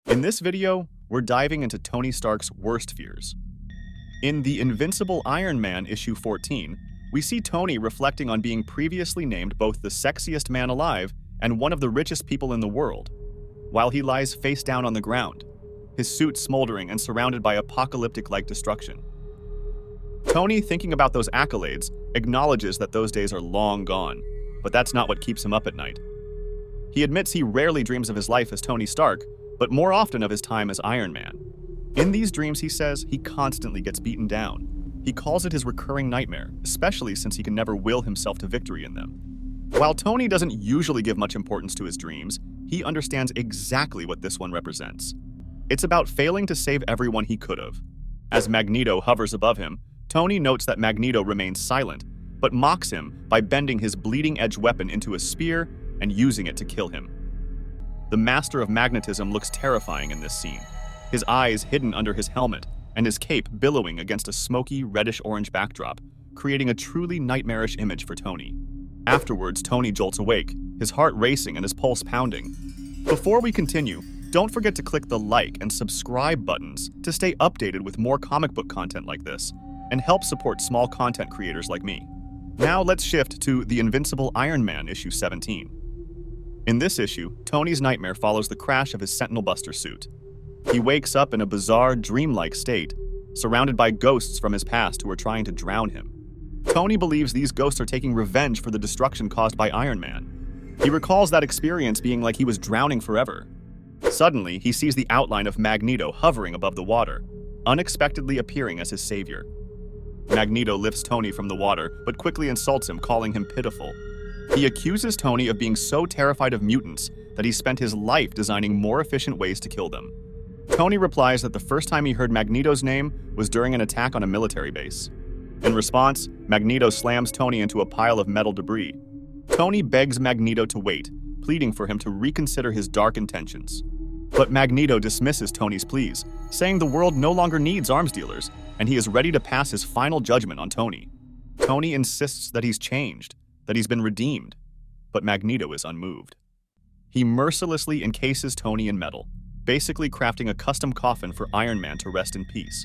In this video, we're diving into Tony Stark's worst fears. In the Invincible Iron Man issue 14, we see Tony reflecting on being previously named both the sexiest man alive and one of the richest people in the world, while he lies face down on the ground, his suit smoldering and surrounded by apocalyptic-like destruction. Tony, thinking about those accolades, acknowledges that those days are long gone, but that's not what keeps him up at night. He admits he rarely dreams of his life as Tony Stark, but more often of his time as Iron Man. In these dreams, he says, he constantly gets beaten down. He calls it his recurring nightmare, especially since he can never will himself to victory in them. While Tony doesn't usually give much importance to his dreams, he understands exactly what this one represents. It's about failing to save everyone he could have. As Magneto hovers above him, Tony notes that Magneto remains silent, but mocks him by bending his bleeding-edge weapon into a spear and using it to kill him. The master of magnetism looks terrifying in this scene, his eyes hidden under his helmet and his cape billowing against a smoky reddish-orange backdrop, creating a truly nightmarish image for Tony. Afterwards, Tony jolts awake, his heart racing and his pulse pounding. Before we continue, don't forget to click the like and subscribe buttons to stay updated with more comic book content like this, and help support small content creators like me. Now let's shift to the Invincible Iron Man issue 17. In this issue, Tony's nightmare follows the crash of his Sentinel Buster suit. He wakes up in a bizarre, dreamlike state, surrounded by ghosts from his past who are trying to drown him. Tony believes these ghosts are taking revenge for the destruction caused by Iron Man. He recalls that experience being like he was drowning forever. Suddenly, he sees the outline of Magneto hovering above the water, unexpectedly appearing as his savior. Magneto lifts Tony from the water, but quickly insults him, calling him pitiful. He accuses Tony of being so terrified of mutants that he spent his life designing more efficient ways to kill them. Tony replies that the first time he heard Magneto's name was during an attack on a military base. In response, Magneto slams Tony into a pile of metal debris. Tony begs Magneto to wait, pleading for him to reconsider his dark intentions. But Magneto dismisses Tony's pleas, saying the world no longer needs arms dealers, and he is ready to pass his final judgment on Tony. Tony insists that he's changed, that he's been redeemed, but Magneto is unmoved. He mercilessly encases Tony in metal, basically crafting a custom coffin for Iron Man to rest in peace.